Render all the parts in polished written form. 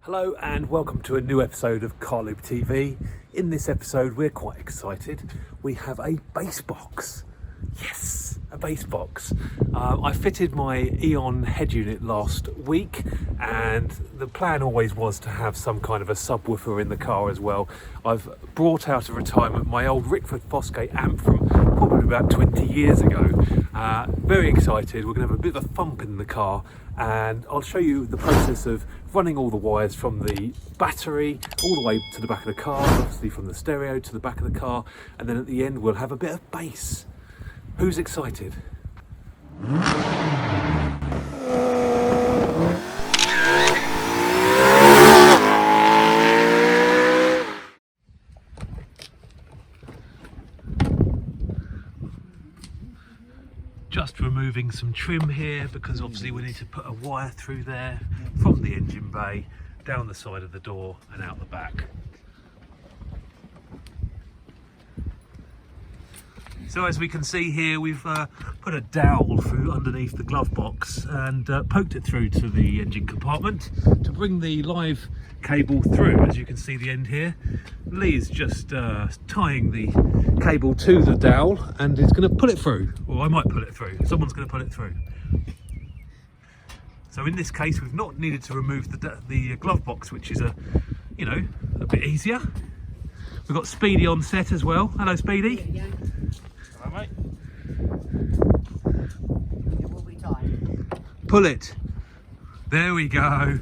Hello and welcome to a new episode of Car Loop TV. In this episode we're quite excited. We have a bass box. Yes, a bass box. I fitted my Eon head unit last week and the plan always was to have some kind of a subwoofer in the car as well. I've brought out of retirement my old Rickford Fosgate amp from probably about 20 years ago. Very excited. We're going to have a bit of a thump in the car and I'll show you the process of running all the wires from the battery all the way to the back of the car, obviously from the stereo to the back of the car, and then at the end we'll have a bit of bass. Who's excited? Just removing some trim here because obviously we need to put a wire through there from the engine bay down the side of the door and out the back. So as we can see here, we've put a dowel through underneath the glove box and poked it through to the engine compartment to bring the live cable through. As you can see the end here, Lee's just tying the cable to the dowel and is going to pull it through, or I might pull it through. Someone's going to pull it through. So in this case we've not needed to remove the glove box, which is a bit easier. We've got Speedy on set as well. Hello Speedy. Yeah. Hello mate. It will be time. Pull it. There we go.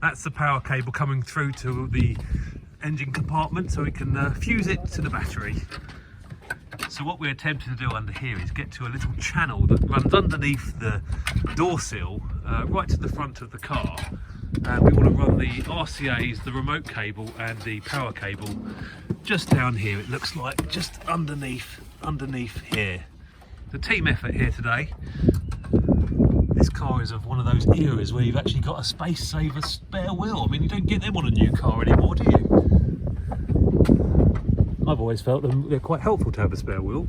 That's the power cable coming through to the engine compartment so we can fuse it to the battery. So what we're attempting to do under here is get to a little channel that runs underneath the door sill right to the front of the car. And we want to run the RCAs, the remote cable and the power cable just down here. It looks like just underneath here. The team effort here today. This car is of one of those eras where you've actually got a space saver spare wheel. I mean, you don't get them on a new car anymore, do you? I've always felt them, they're quite helpful to have a spare wheel.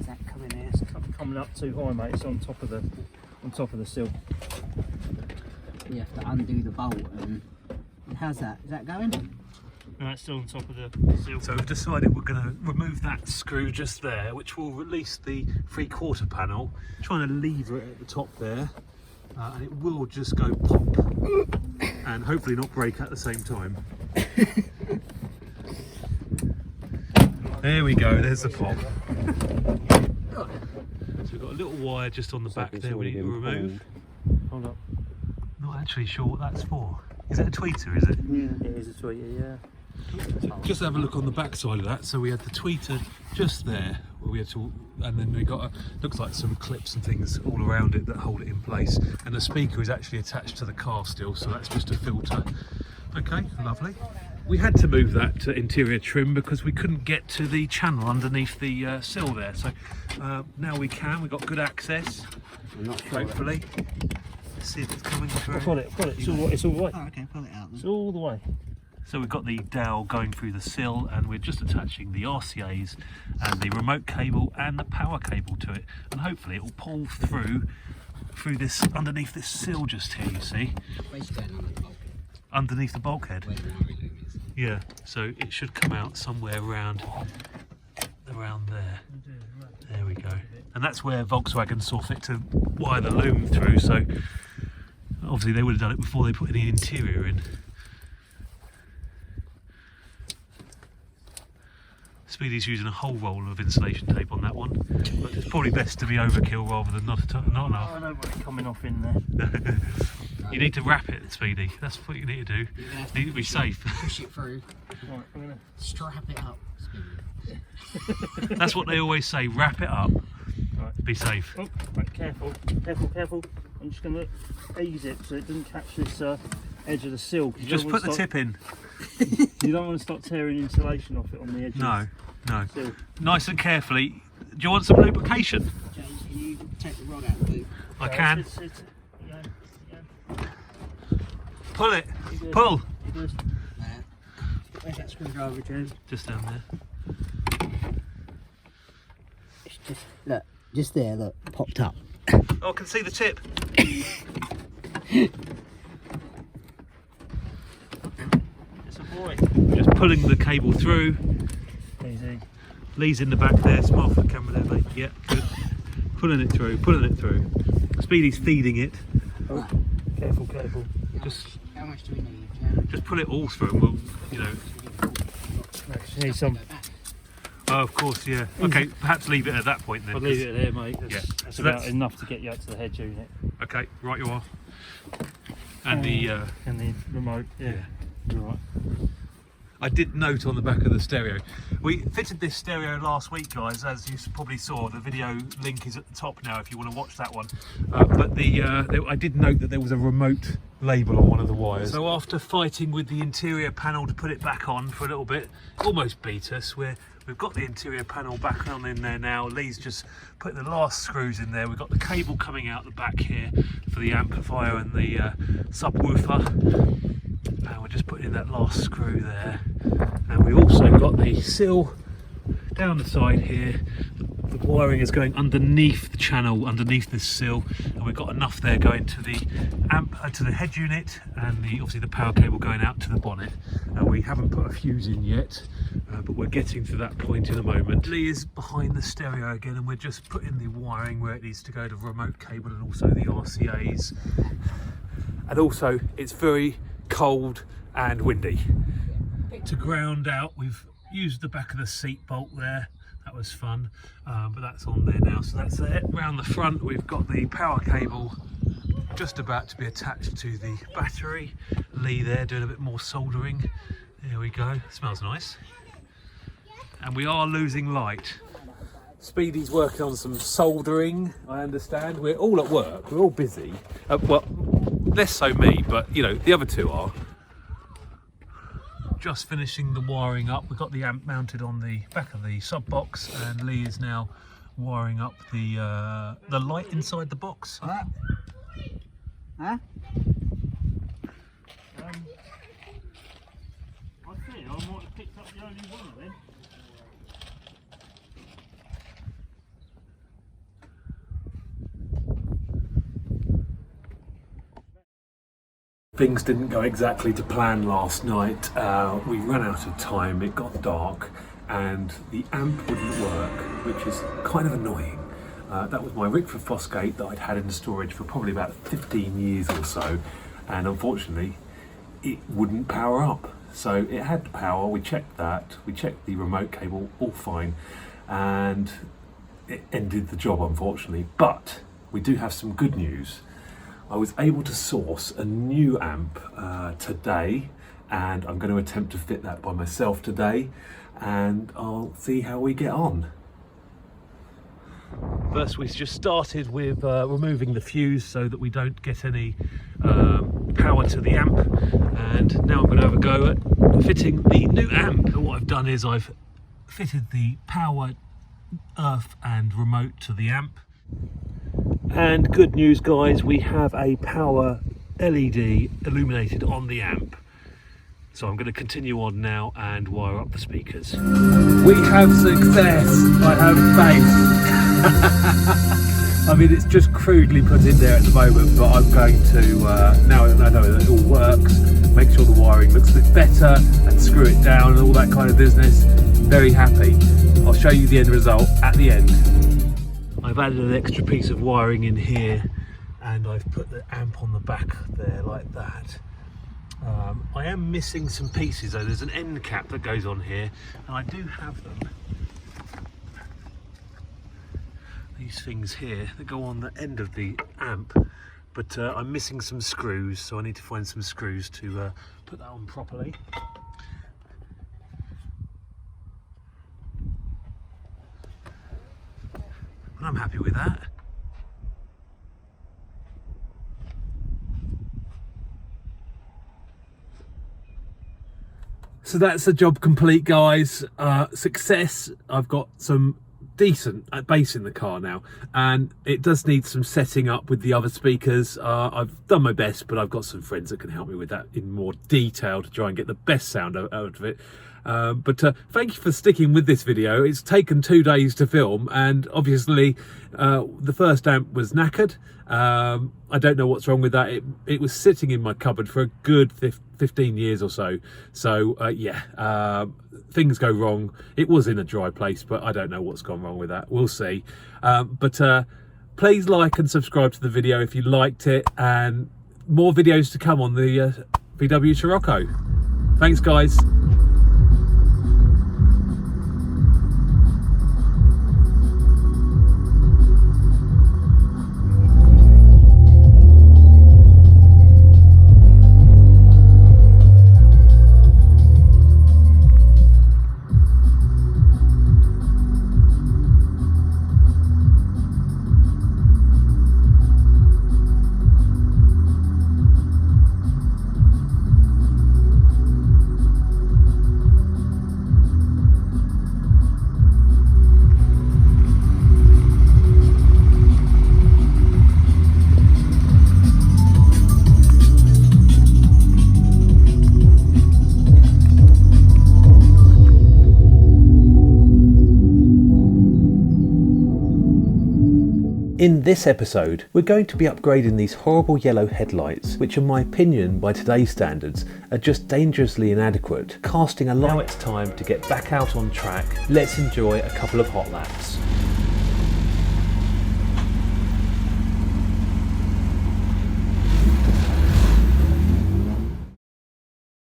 Is that coming here? It's coming up too high, mate. It's on top of the sill. You have to undo the bolt and how's that? Is that going? No, it's still on top of the sill. So we've decided we're going to remove that screw just there, which will release the 3/4 panel, trying to lever it at the top there, and it will just go pop and hopefully not break at the same time. There we go, there's the pop. So we've got a little wire just on the back there we need to remove. Hold up. Not actually sure what that's for. Is it a tweeter, is it? Yeah. It is a tweeter, yeah. Just have a look on the back side of that. So we had the tweeter just there, where we had to, and then we got looks like some clips and things all around it that hold it in place. And the speaker is actually attached to the car still, so that's just a filter. Okay, lovely. We had to move that to interior trim because we couldn't get to the channel underneath the sill there. So now we can. We've got good access. I'm not sure. Hopefully. Let's see if it's coming through. I've got it. It's all the way. Oh, okay, pull it out then. It's all the way. So we've got the dowel going through the sill and we're just attaching the RCAs and the remote cable and the power cable to it, and hopefully it will pull through this underneath this sill just here, you see, Basically on the bulkhead. underneath the bulkhead. Where the Murray loom is. Yeah, so it should come out somewhere around there. There we go. And that's where Volkswagen saw fit to wire the loom through, so obviously they would have done it before they put any interior in. Speedy's using a whole roll of insulation tape on that one, but it's probably best to be overkill rather than not enough. I know what's coming off in there. You need to wrap it, Speedy. That's what you need to do. You're gonna have You need to be safe. Push it through. Right, I'm gonna. Strap it up. That's what they always say. Wrap it up. Right. Be safe. Oh, right, careful. I'm just gonna ease it so it doesn't catch this edge of the sill. Just put the tip in. You don't want to start tearing insulation off it on the edge. No. Of the sill. Nice and carefully. Do you want some lubrication? James, can you take the rod out of the boot? I can. Yeah. Pull it. Pull. Where's that screwdriver, James? Just down there. It's just, look, just there, look, popped up. Oh, I can see the tip. boy. Just pulling the cable through. Easy. Lee's in the back there, smile for the camera there, mate. Yeah, good. Pulling it through, pulling it through. Speedy's feeding it. Oh, careful, careful. How much do we need? Just pull it all through and we'll, you know. Actually need some. Oh, of course, yeah. Okay, perhaps leave it at that point then. I'll leave it there, mate. Yeah. That's So about that's- enough to get you up to the head unit. Okay, right you are. And the and the remote, yeah. You're right. I did note on the back of the stereo. We fitted this stereo last week, guys, as you probably saw. The video link is at the top now if you want to watch that one. But I did note that there was a remote label on one of the wires. So after fighting with the interior panel to put it back on for a little bit, almost beat us. We've got the interior panel back on in there now. Lee's just put the last screws in there. We've got the cable coming out the back here for the amplifier and the subwoofer. And we're just putting in that last screw there. And we've also got the sill down the side here. The wiring is going underneath the channel, underneath this sill, and we've got enough there going to the to the head unit, and obviously the power cable going out to the bonnet. We haven't put a fuse in yet, but we're getting to that point in a moment. Lee is behind the stereo again, and we're just putting the wiring where it needs to go, to remote cable and also the RCAs. And also, it's very cold and windy. To ground out, we've used the back of the seat bolt there. That was fun, but that's on there now, so that's it. Round the front, we've got the power cable just about to be attached to the battery. Lee there doing a bit more soldering. There we go, smells nice. And we are losing light. Speedy's working on some soldering, I understand. We're all at work, we're all busy. Well, less so me, but you know, the other two are. Just finishing the wiring up. We've got the amp mounted on the back of the sub box, and Lee is now wiring up the light inside the box. Huh? I think I might have picked up the only one of them. Things didn't go exactly to plan last night. We ran out of time, it got dark, and the amp wouldn't work, which is kind of annoying. That was my Rickford Fosgate that I'd had in storage for probably about 15 years or so, and unfortunately it wouldn't power up. So it had power, we checked that, we checked the remote cable, all fine, and it ended the job unfortunately. But we do have some good news. I was able to source a new amp today, and I'm going to attempt to fit that by myself today, and I'll see how we get on. First, we just started with removing the fuse so that we don't get any power to the amp, and now I'm going to have a go at fitting the new amp. And what I've done is I've fitted the power, earth and remote to the amp. And good news, guys, we have a power LED illuminated on the amp. So I'm going to continue on now and wire up the speakers. We have success. I have faith. I mean, it's just crudely put in there at the moment, but I'm going to, now that I know that it all works, make sure the wiring looks a bit better and screw it down and all that kind of business. Very happy. I'll show you the end result at the end. I've added an extra piece of wiring in here, and I've put the amp on the back there like that. I am missing some pieces though. There's an end cap that goes on here, and I do have them. These things here that go on the end of the amp, but I'm missing some screws, so I need to find some screws to put that on properly. And I'm happy with that. So that's the job complete, guys. Success. I've got some decent bass in the car now, and it does need some setting up with the other speakers. I've done my best, but I've got some friends that can help me with that in more detail to try and get the best sound out of it. But thank you for sticking with this video. It's taken 2 days to film, and obviously the first amp was knackered. I I don't know what's wrong with that. It was sitting in my cupboard for a good 15 years or so. So things go wrong. It was in a dry place, but I don't know what's gone wrong with that. We'll see. Please like and subscribe to the video if you liked it, and more videos to come on the VW Scirocco. Thanks, guys. In this episode, we're going to be upgrading these horrible yellow headlights, which in my opinion, by today's standards, are just dangerously inadequate, casting a light. Now it's time to get back out on track. Let's enjoy a couple of hot laps.